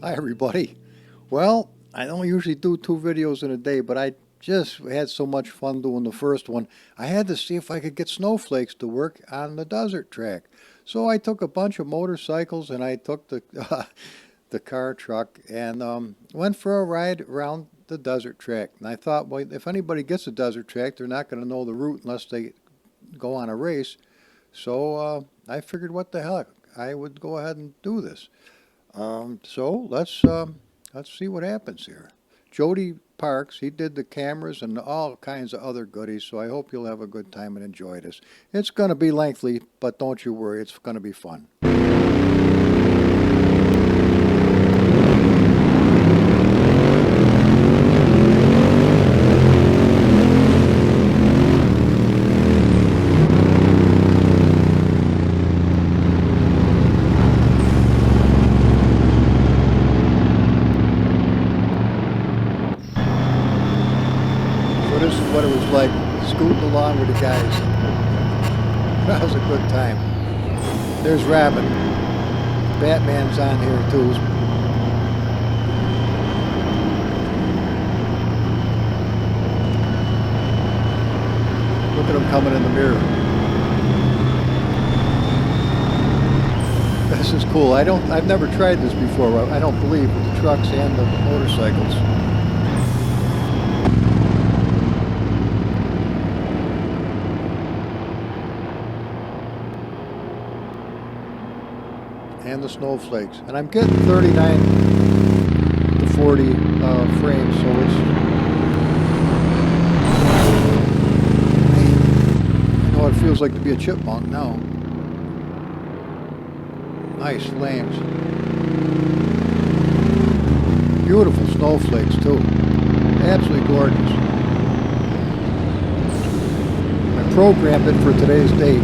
Hi, everybody. Well, I don't usually do two videos in a day, but I just had so much fun doing the first one. I had to see if I could get snowflakes to work on the desert track. So I took a bunch of motorcycles and I took the the car truck and went for a ride around the desert track. And I thought, well, if anybody gets a desert track, they're not going to know the route unless they go on a race. So I figured, what the heck, I would go ahead and do this. So let's see what happens here. Jody Parks, he did the cameras and all kinds of other goodies, so I hope you'll have a good time and enjoy this. It's going to be lengthy, but don't you worry, it's going to be fun. So this is what it was like, scooting along with the guys. That was a good time. There's Robin. Batman's on here too. Look at him coming in the mirror. This is cool. I've never tried this before. I don't believe, with the trucks and the motorcycles. And the snowflakes. And I'm getting 39 to 40 frames, so it's... I know what it feels like to be a chipmunk now. Nice flames. Beautiful snowflakes too. Absolutely gorgeous. I programmed it for today's date.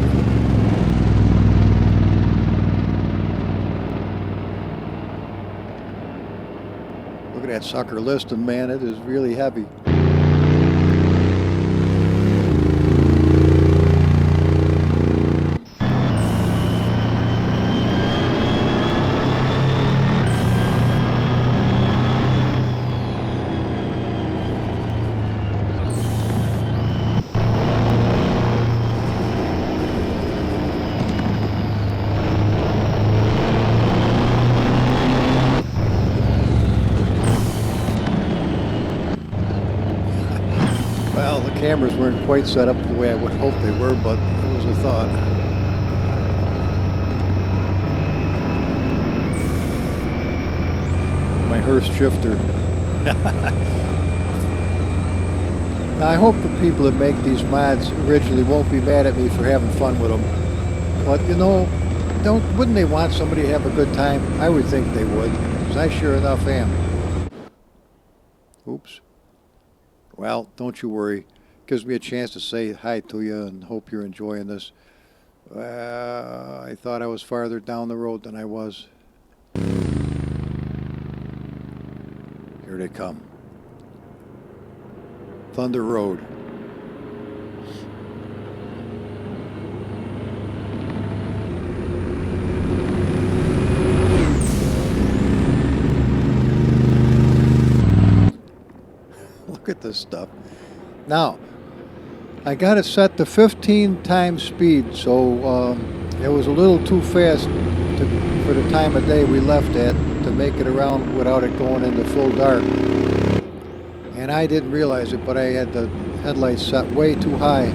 Look at that sucker listing, man. It is really heavy. Well, the cameras weren't quite set up the way I would hope they were, but it was a thought. My Hearst shifter. Now, I hope the people that make these mods originally won't be mad at me for having fun with them. But, you know, wouldn't they want somebody to have a good time? I would think they would, because I sure enough am. Oops. Well, don't you worry. Gives me a chance to say hi to you and hope you're enjoying this. I thought I was farther down the road than I was. Here they come. Thunder Road. Look at this stuff. Now, I got it set to 15 times speed, so it was a little too fast for the time of day we left at to make it around without it going into full dark. And I didn't realize it, but I had the headlights set way too high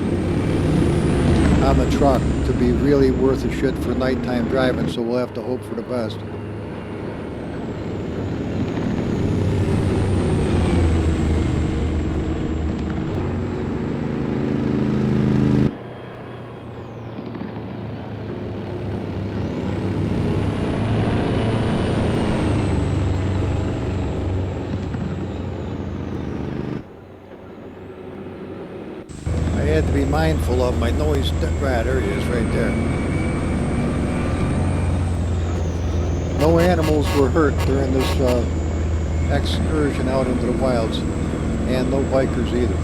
on the truck to be really worth a shit for nighttime driving, so we'll have to hope for the best. I had to be mindful of my noise. Right, there he is, right there. No animals were hurt during this excursion out into the wilds, and no bikers either.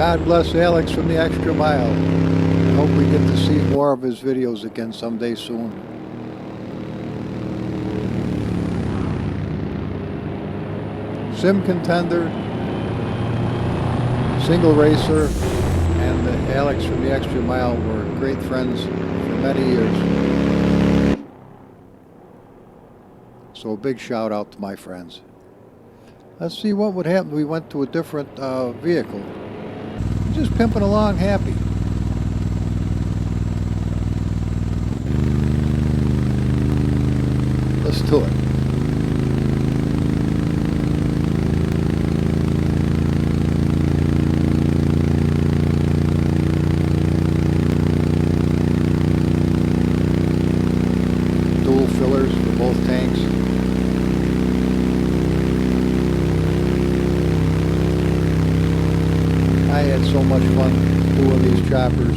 God bless Alex from the Extra Mile. I hope we get to see more of his videos again someday soon. Sim Contender, Single Racer, and Alex from the Extra Mile were great friends for many years. So a big shout out to my friends. Let's see what would happen if we went to a different vehicle. Just pimping along happy. Let's do it. Dual fillers for both tanks. I had so much fun doing these choppers,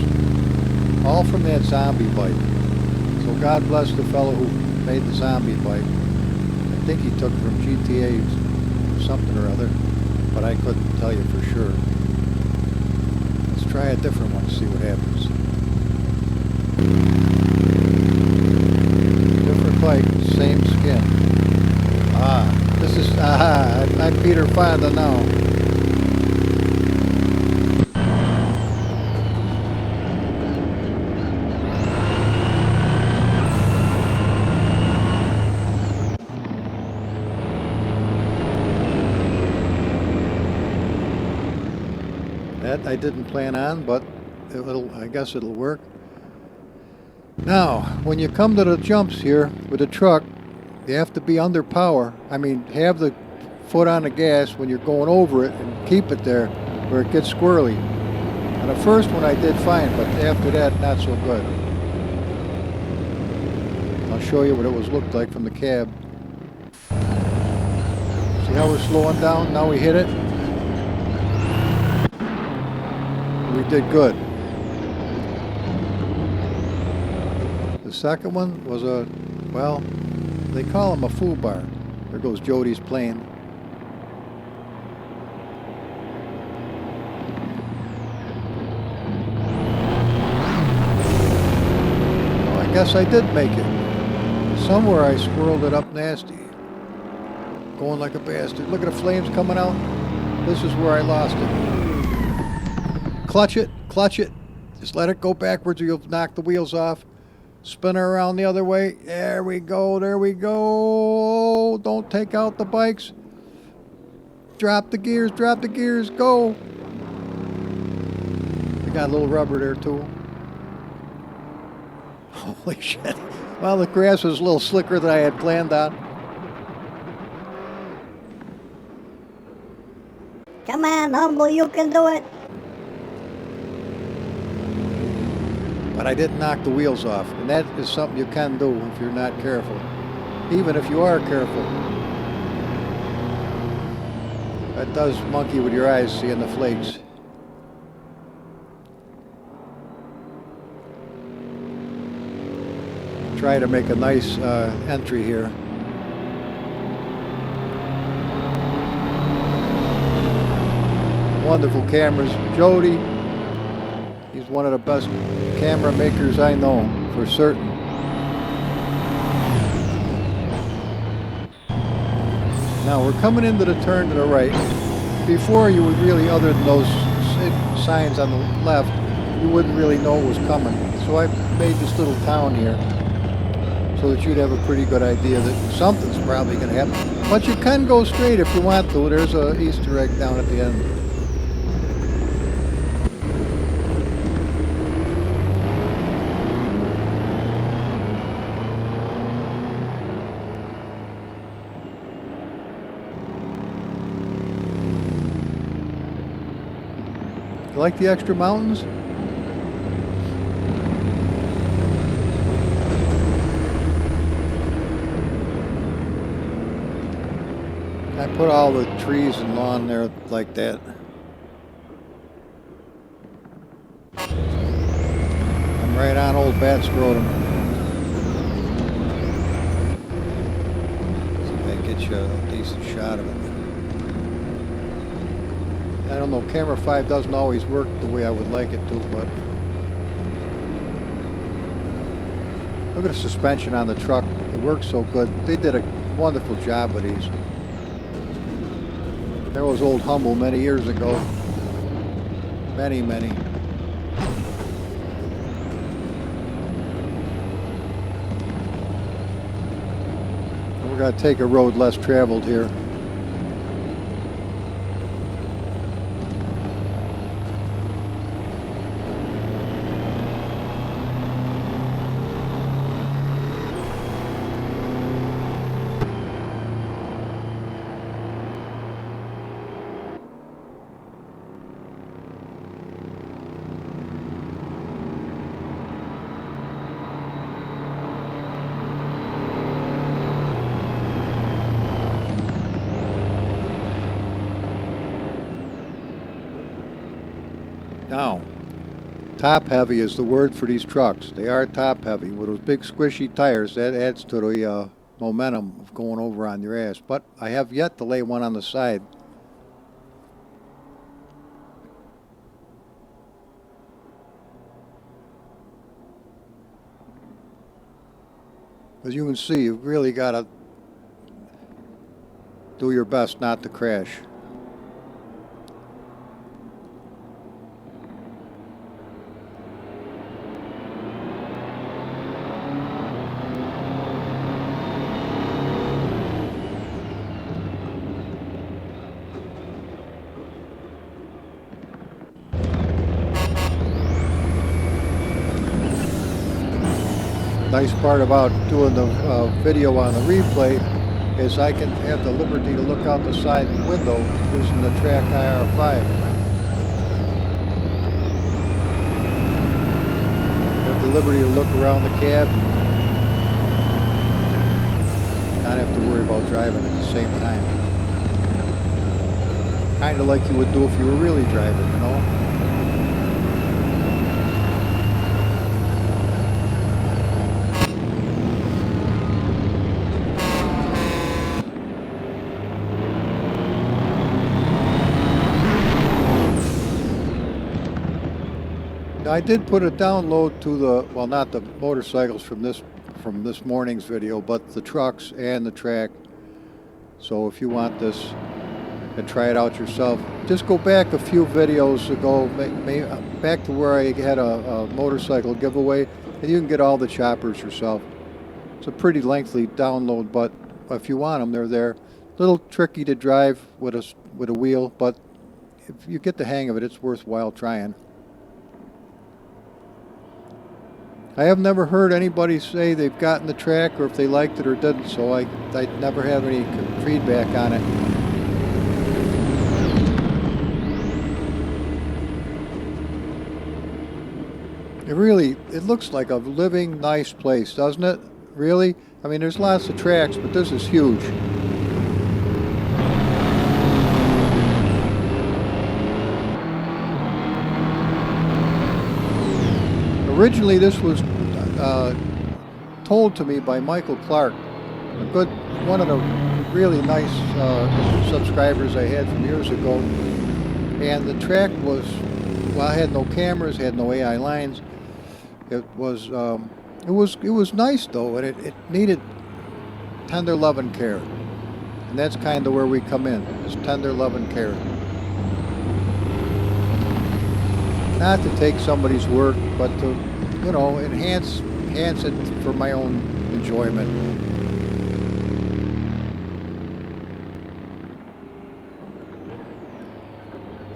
all from that zombie bike. So God bless the fellow who made the zombie bike. I think he took from GTA something or other, but I couldn't tell you for sure. Let's try a different one, see what happens. Different bike, same skin. I'm Peter Fonda now. That I didn't plan on, but I guess it'll work. Now, when you come to the jumps here with a truck, you have to be under power. I mean, have the foot on the gas when you're going over it and keep it there where it gets squirrely. And the first one I did fine, but after that, not so good. I'll show you what it looked like from the cab. See how we're slowing down? Now we hit it. We did good. The second one was well, they call them a foo bar. There goes Jody's plane. Well, I guess I did make it. Somewhere I squirreled it up nasty. Going like a bastard. Look at the flames coming out. This is where I lost it. Clutch it, clutch it. Just let it go backwards or you'll knock the wheels off. Spin her around the other way. There we go, there we go. Don't take out the bikes. Drop the gears, go. We got a little rubber there too. Holy shit. Well, the grass was a little slicker than I had planned on. Come on, Humble, you can do it. But I didn't knock the wheels off, and that is something you can do if you're not careful. Even if you are careful. That does monkey with your eyes seeing the flakes. Try to make a nice entry here. Wonderful cameras. Jody, he's one of the best camera makers I know, for certain. Now we're coming into the turn to the right. Before you would really, other than those signs on the left, you wouldn't really know it was coming. So I made this little town here so that you'd have a pretty good idea that something's probably going to happen. But you can go straight if you want to. There's an Easter egg down at the end. You like the extra mountains? I put all the trees and lawn there like that. I'm right on old Bat Scrotum. See if I can get you a decent shot of it. I don't know, camera 5 doesn't always work the way I would like it to, but look at the suspension on the truck. It works so good. They did a wonderful job with these. There was old Humble many years ago. Many. We're going to take a road less traveled here. Now, top heavy is the word for these trucks. They are top heavy. With those big squishy tires, that adds to the momentum of going over on your ass. But I have yet to lay one on the side. As you can see, you've really got to do your best not to crash. Nice part about doing the video on the replay is I can have the liberty to look out the side window using the track IR5. Have the liberty to look around the cab and not have to worry about driving at the same time. Kind of like you would do if you were really driving, you know? I did put a download to the, well, not the motorcycles from this morning's video, but the trucks and the track. So if you want this and try it out yourself, just go back a few videos ago, back to where I had a motorcycle giveaway, and you can get all the choppers yourself. It's a pretty lengthy download, but if you want them, they're there. A little tricky to drive with a wheel, but if you get the hang of it, it's worthwhile trying. I have never heard anybody say they've gotten the track or if they liked it or didn't, so I never have any feedback on it. It looks like a living, nice place, doesn't it? Really? I mean, there's lots of tracks, but this is huge. Originally, this was told to me by Michael Clark, one of the really nice subscribers I had from years ago. And the track was, well, I had no cameras, had no AI lines. It was nice though, and it needed tender love and care. And that's kind of where we come in, is tender love and care. Not to take somebody's work, but to, you know, enhance it for my own enjoyment.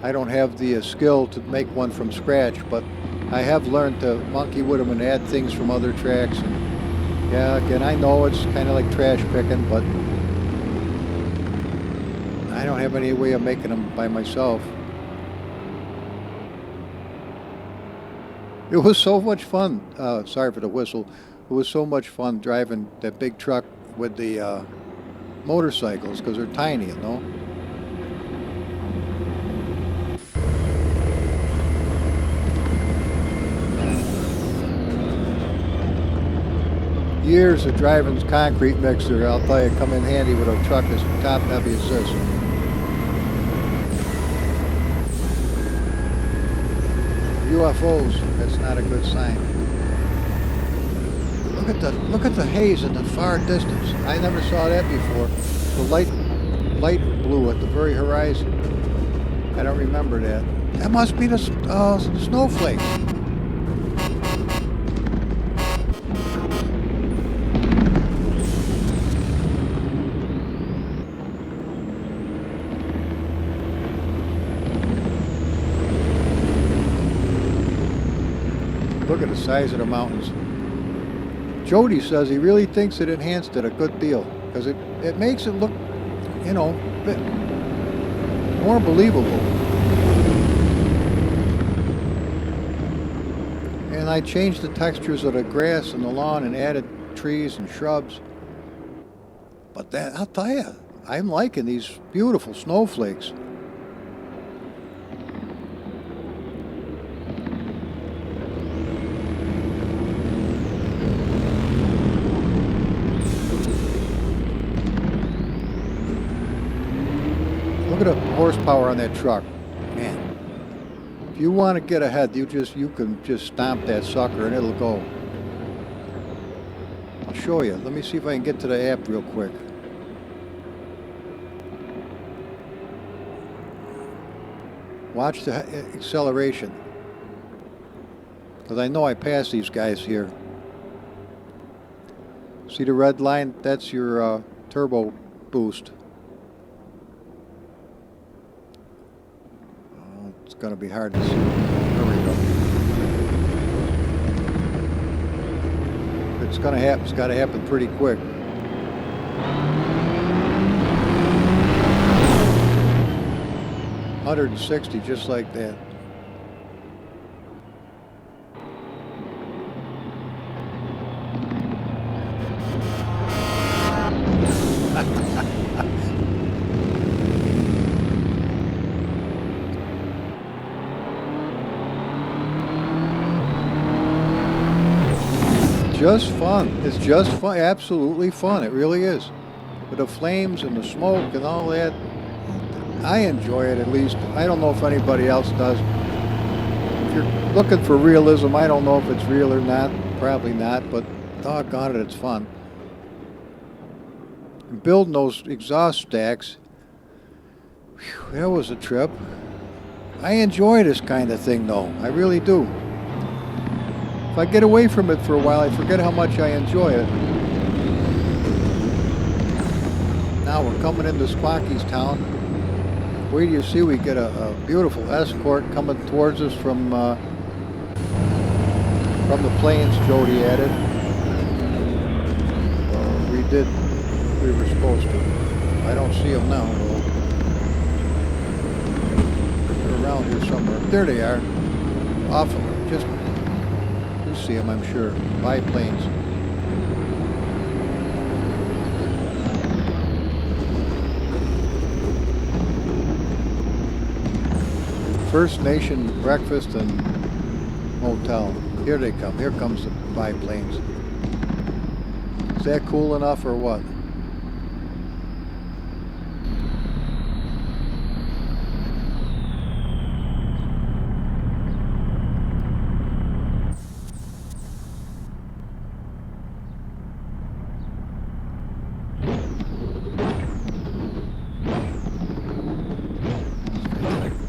I don't have the skill to make one from scratch, but I have learned to monkey with them and add things from other tracks. And yeah, again, I know it's kind of like trash picking, but I don't have any way of making them by myself. It was so much fun. Sorry for the whistle. It was so much fun driving that big truck with the motorcycles because they're tiny, you know. Years of driving concrete mixer, I'll tell you, come in handy with a truck as top heavy as this. UFOs. That's not a good sign. Look at the haze in the far distance. I never saw that before. The light blue at the very horizon. I don't remember that. That must be the snowflakes. Look at the size of the mountains. Jody says he really thinks it enhanced it a good deal because it makes it look, you know, a bit more believable. And I changed the textures of the grass and the lawn and added trees and shrubs. But that, I'll tell you, I'm liking these beautiful snowflakes. Look at the horsepower on that truck, man. If you want to get ahead, you can just stomp that sucker and it'll go. I'll show you. Let me see if I can get to the app real quick. Watch the acceleration, because I know I passed these guys here. See the red line? That's your turbo boost. It's going to be hard to see. There we go. It's going to happen. It's got to happen pretty quick. $160, just like that. Just fun. It's just fun. Absolutely fun. It really is. With the flames and the smoke and all that, I enjoy it at least. I don't know if anybody else does. If you're looking for realism, I don't know if it's real or not. Probably not, but doggone it, it's fun. And building those exhaust stacks, whew, that was a trip. I enjoy this kind of thing, though. I really do. If I get away from it for a while, I forget how much I enjoy it. Now we're coming into Squawky's town. Wait till you see, we get a beautiful escort coming towards us from the plains Jody added. We were supposed to. I don't see them now, though. They're around here somewhere. There they are. Off of them. Just, you see them, I'm sure. Biplanes. First Nation Breakfast and Motel. Here they come. Here comes the biplanes. Is that cool enough or what?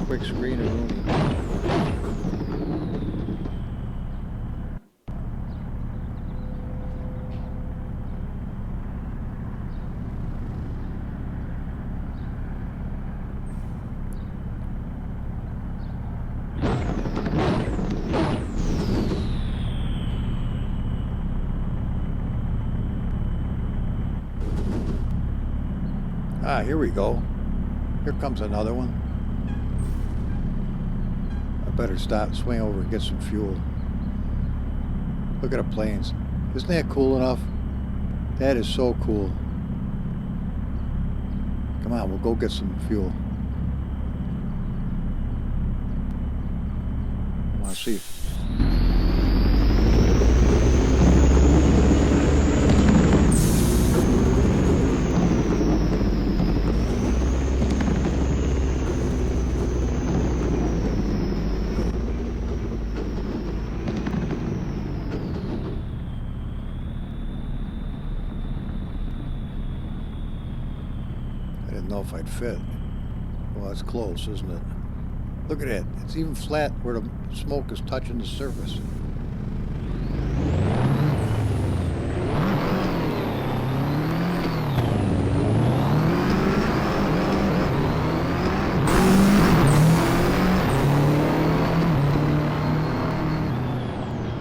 Quick screen of Rooney. Ah, here we go. Here comes another one. I better stop, swing over and get some fuel. Look at the planes. Isn't that cool enough? That is so cool. Come on, we'll go get some fuel. I want to see. I didn't know if I'd fit. Well, it's close, isn't it? Look at that. It's even flat where the smoke is touching the surface.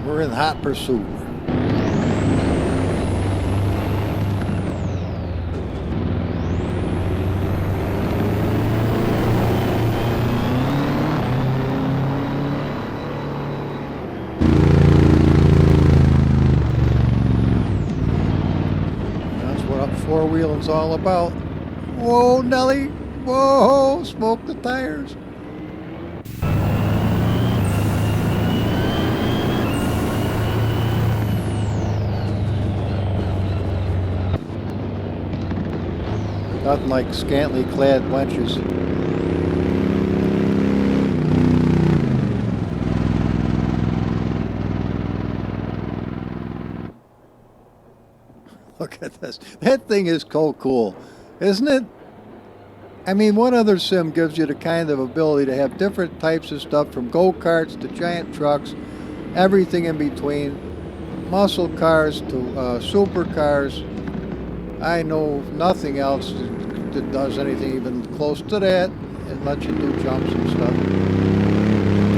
We're in hot pursuit. That's what four-wheeling's all about. Whoa, Nelly! Whoa! Smoke the tires. Nothing like scantily clad wenches. Look at this. That thing is so cool, isn't it? I mean, what other sim gives you the kind of ability to have different types of stuff, from go-karts to giant trucks, everything in between, muscle cars to supercars? I know nothing else that does anything even close to that and lets you do jumps and stuff,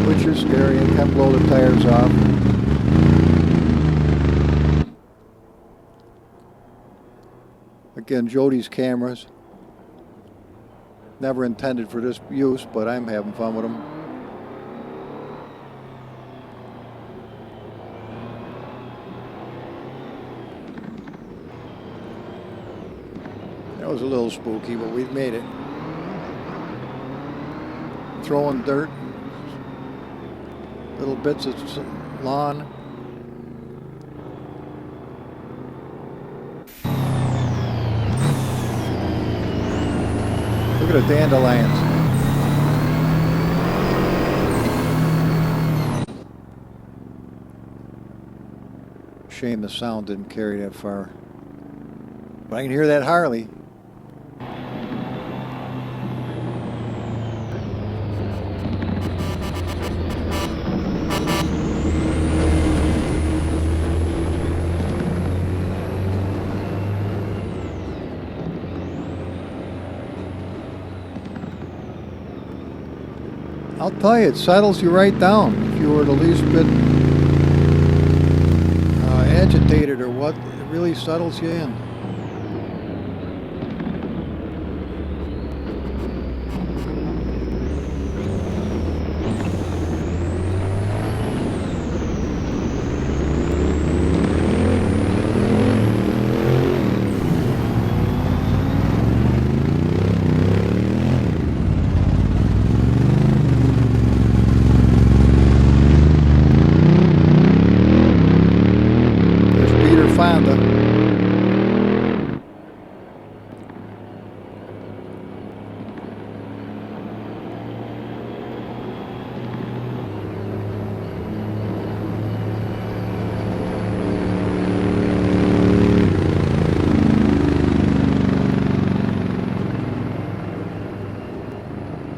which is scary and can blow the tires off. Again, Jody's cameras. Never intended for this use, but I'm having fun with them. That was a little spooky, but we've made it. Throwing dirt, little bits of lawn. Look at the dandelions. Shame the sound didn't carry that far. But I can hear that Harley. I'll tell you, it settles you right down. If you were the least bit agitated or what, it really settles you in.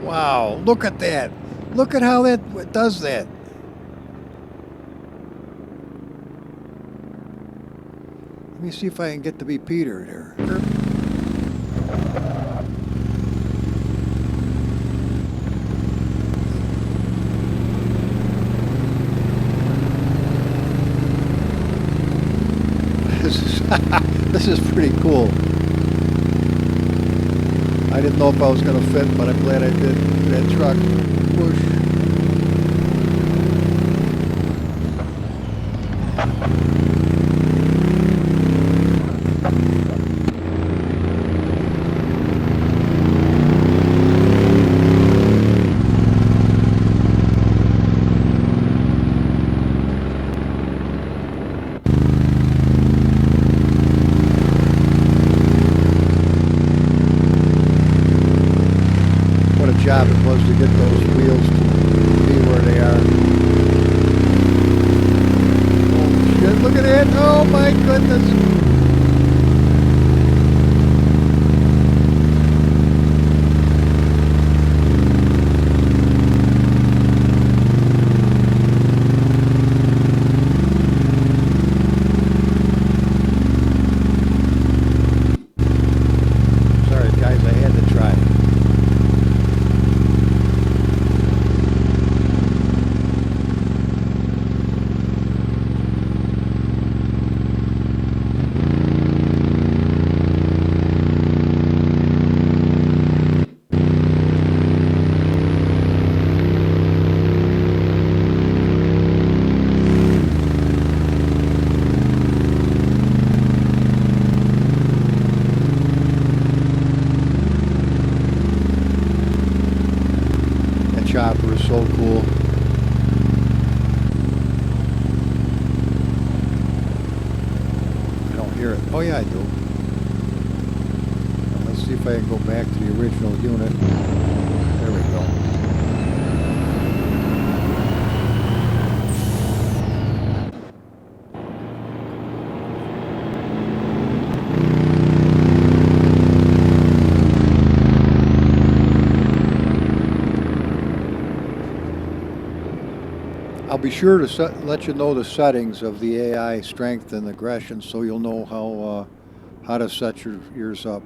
Wow, look at that. Look at how that does that. Let me see if I can get to be Peter there. This is pretty cool. I didn't know if I was going to fit, but I'm glad I did. That truck. Whoosh. Job it was to get those wheels to be where they are. Oh shit, look at that! Oh my goodness! so cool. I don't hear it. Oh yeah, I do. Let's see if I can go back to the original unit. There we go. I'll be sure to let you know the settings of the AI strength and aggression, so you'll know how to set yours up.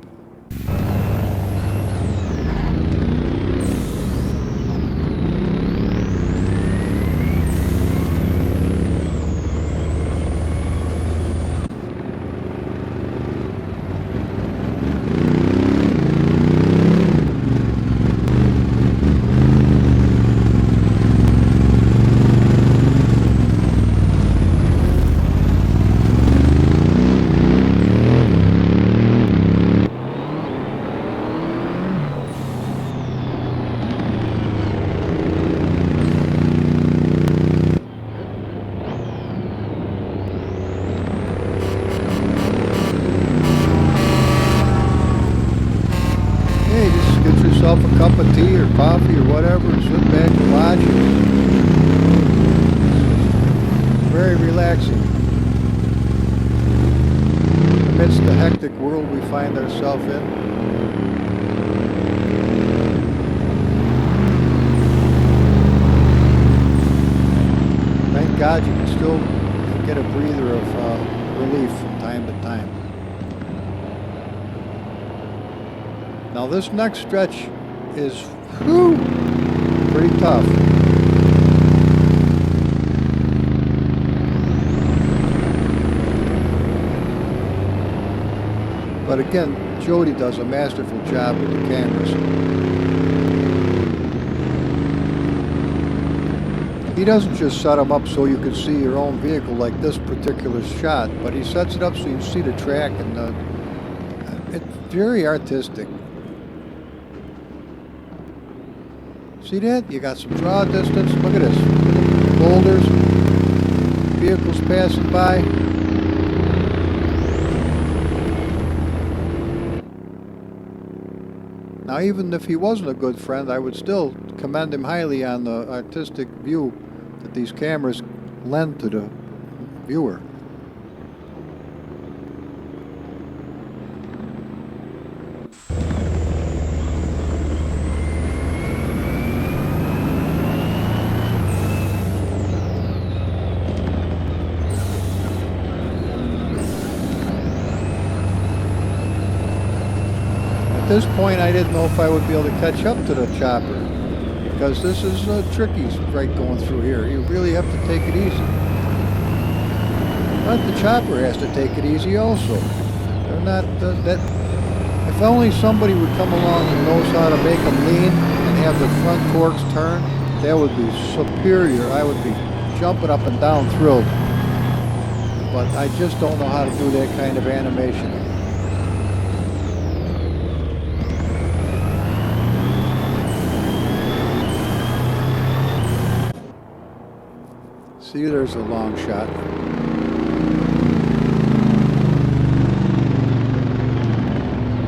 Yourself a cup of tea or coffee or whatever and sit back and watch it. Very relaxing. Amidst the hectic world we find ourselves in. Thank God you can still get a breather of relief from time to time. Now this next stretch is pretty tough. But again, Jody does a masterful job with the cameras. He doesn't just set them up so you can see your own vehicle like this particular shot, but he sets it up so you can see the track, and it's very artistic. See that? You got some draw distance. Look at this. Boulders. Vehicles passing by. Now, even if he wasn't a good friend, I would still commend him highly on the artistic view that these cameras lend to the viewer. At this point, I didn't know if I would be able to catch up to the chopper, because this is tricky right going through here. You really have to take it easy. But the chopper has to take it easy also. They're not that. If only somebody would come along and knows how to make them lean and have the front forks turn, that would be superior. I would be jumping up and down thrilled. But I just don't know how to do that kind of animation. See, there's a long shot.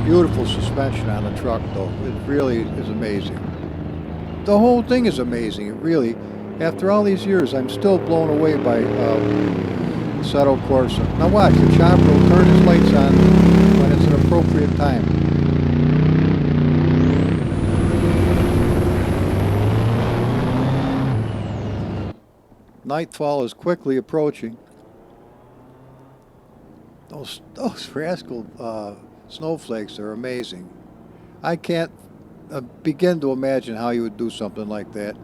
Beautiful suspension on the truck, though. It really is amazing. The whole thing is amazing. It really, after all these years, I'm still blown away by Assetto Corsa. Now watch, the chopper will turn its lights on when it's an appropriate time. Nightfall is quickly approaching. Those rascal snowflakes are amazing. I can't begin to imagine how you would do something like that.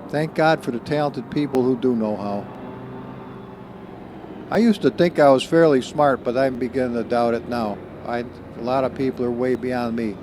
Thank God for the talented people who do know how. I used to think I was fairly smart, but I'm beginning to doubt it now. A lot of people are way beyond me.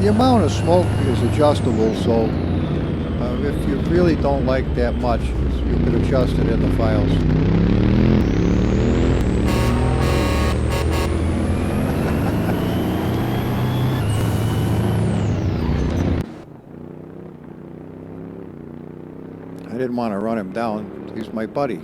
The amount of smoke is adjustable, so if you really don't like that much, you can adjust it in the files. I didn't want to run him down. He's my buddy.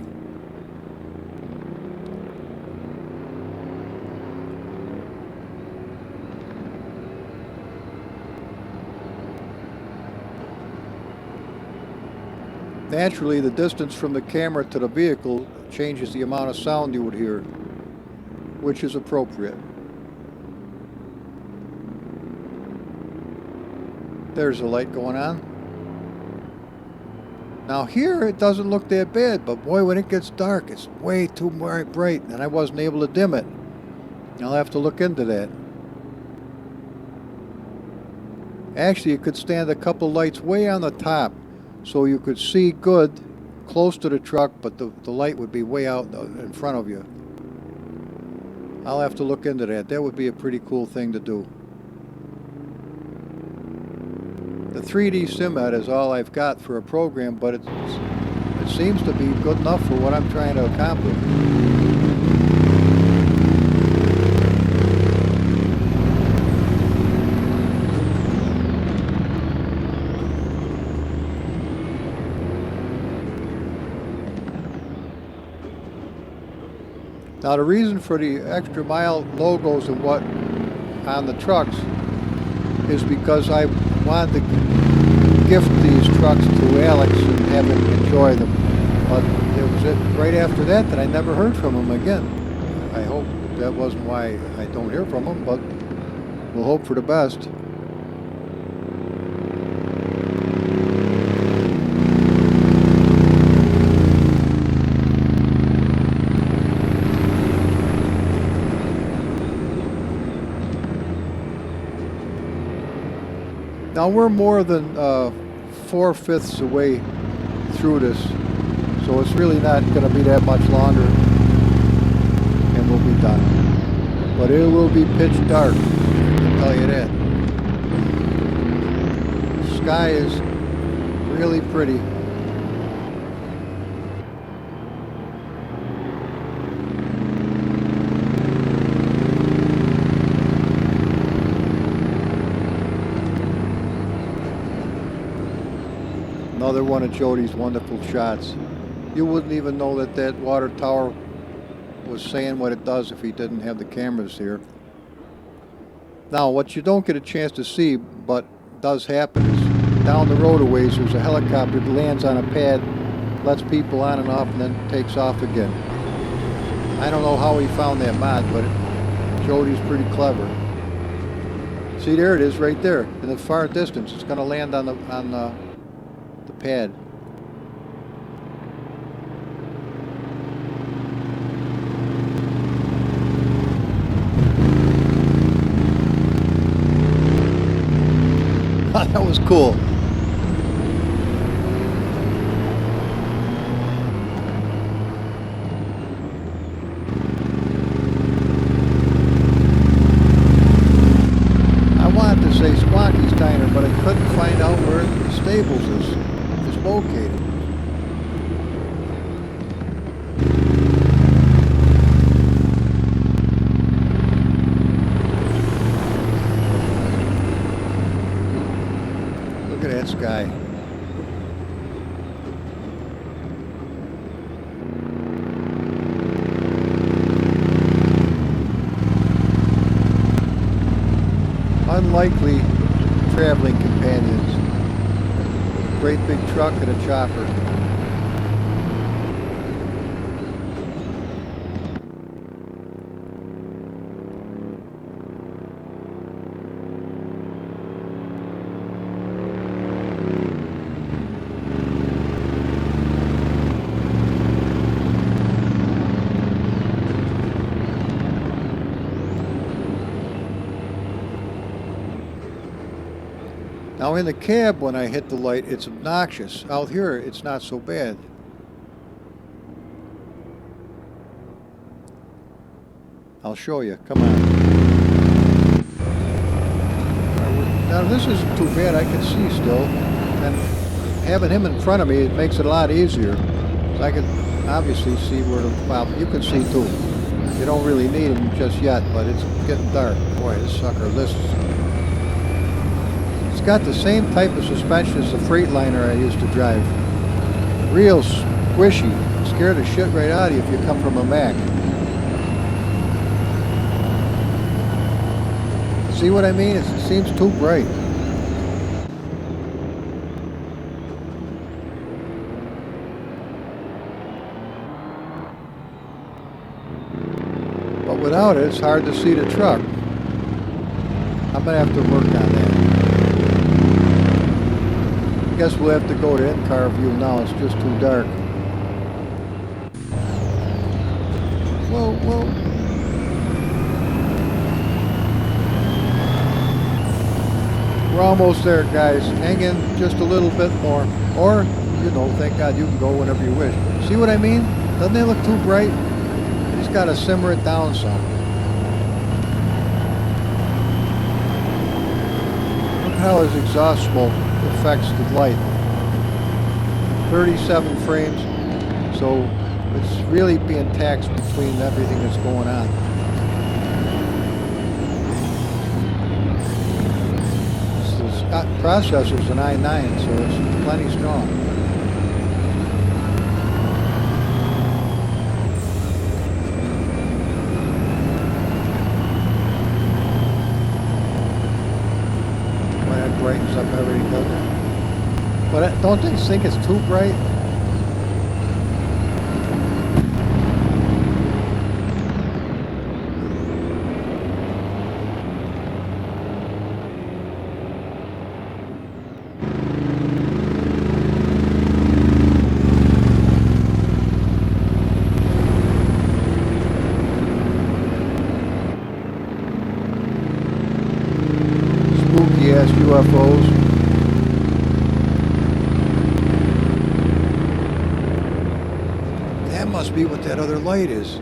Naturally, the distance from the camera to the vehicle changes the amount of sound you would hear, which is appropriate. There's a light going on. Now here it doesn't look that bad, but boy, when it gets dark, it's way too bright, and I wasn't able to dim it. I'll have to look into that. Actually, it could stand a couple lights way on the top, so you could see good close to the truck, but the light would be way out in front of you. I'll have to look into that. That would be a pretty cool thing to do. The 3D SimEd is all I've got for a program, but it seems to be good enough for what I'm trying to accomplish. Now the reason for the extra mile logos and what on the trucks is because I wanted to gift these trucks to Alex and have him enjoy them. But it was right after that I never heard from him again. I hope that wasn't why I don't hear from him, but we'll hope for the best. Now we're more than 4/5 away through this, so it's really not going to be that much longer, and we'll be done. But it will be pitch dark, I can tell you that. The sky is really pretty. Another one of Jody's wonderful shots. You wouldn't even know that that water tower was saying what it does if he didn't have the cameras here. Now, what you don't get a chance to see, but does happen, is down the road a ways there's a helicopter that lands on a pad, lets people on and off, and then takes off again. I don't know how he found that mod, but Jody's pretty clever. See, there it is right there in the far distance. It's going to land on the pad. That was cool. I wanted to say Squawky's Diner, but I couldn't find out where the Stables is located. Look at that sky. Unlikely traveling companions. Great big truck and a chopper. Now in the cab, when I hit the light, it's obnoxious. Out here, it's not so bad. I'll show you. Come on. Now this this isn't too bad. I can see still. And having him in front of me, it makes it a lot easier. So I can obviously see where the, well, you can see too. You don't really need him just yet, but it's getting dark. Boy, this sucker, this is... It's got the same type of suspension as the Freightliner I used to drive. Real squishy. Scare the shit right out of you if you come from a Mack. See what I mean? It seems too bright. But without it, it's hard to see the truck. I'm gonna have to work on that. I guess we'll have to go to in-car view now. It's just too dark. Whoa, whoa. We're almost there, guys. Hang in just a little bit more. Or, you know, thank God you can go whenever you wish. See what I mean? Doesn't they look too bright? You just gotta simmer it down some. Look how his exhaust smoke affects the light. 37 frames, so it's really being taxed between everything that's going on. This processor's an i9, so it's plenty strong. Boy, that brightens up everything, doesn't it? But don't you think it's too bright? Spooky ass UFOs. That must be what that other light is.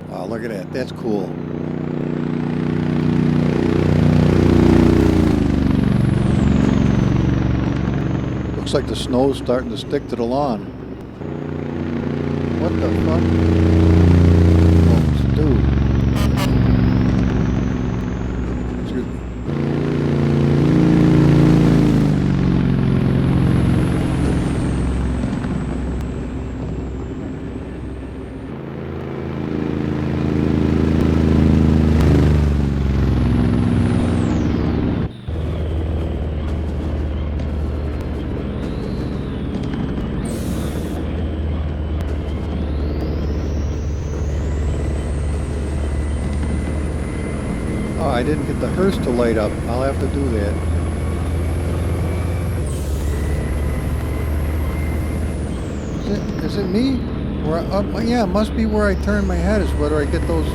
Wow, look at that. That's cool. Looks like the snow's starting to stick to the lawn. What the fuck? Oh, dude. Excuse me. Oh, I didn't get the hearse to light up. I'll have to do that. Is it me? Where yeah, it must be where I turn my head is whether I get those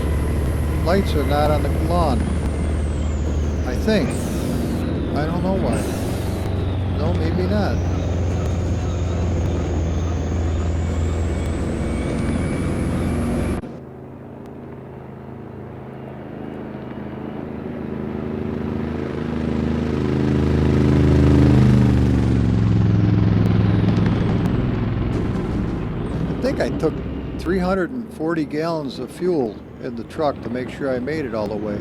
lights or not on the lawn. I think. I don't know why. No, maybe not. I think I took 340 gallons of fuel in the truck to make sure I made it all the way.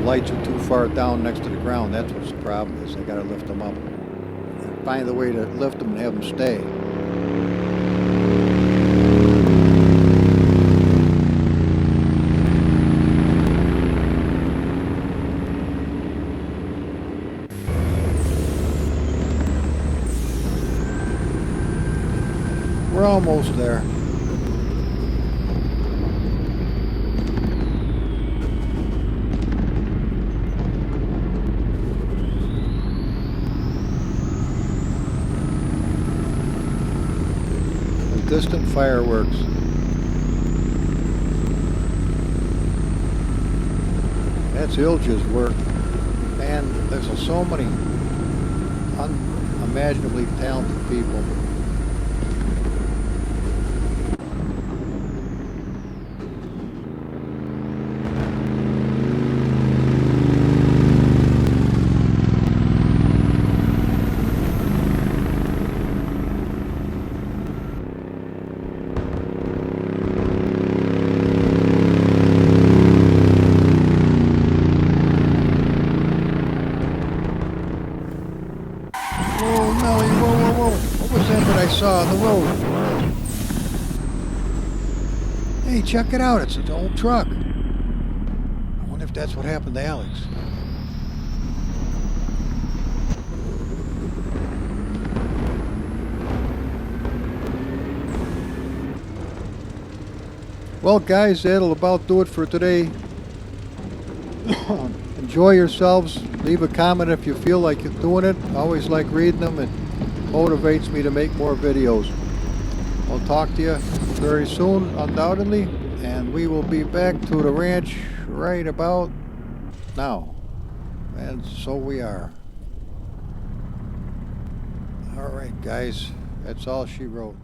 Lights are too far down next to the ground. That's what the problem is. I gotta lift them up and find a way to lift them and have them stay. We're almost there. Distant fireworks. That's Ilja's work. Man, there's so many unimaginably talented people. Whoa, Melly, whoa. What was that I saw on the road? Hey, check it out. It's an old truck. I wonder if that's what happened to Alex. Well, guys, that'll about do it for today. Enjoy yourselves. Leave a comment if you feel like you're doing it. I always like reading them. It motivates me to make more videos. I'll talk to you very soon, undoubtedly, and we will be back to the ranch right about now. And so we are. All right, guys, that's all she wrote.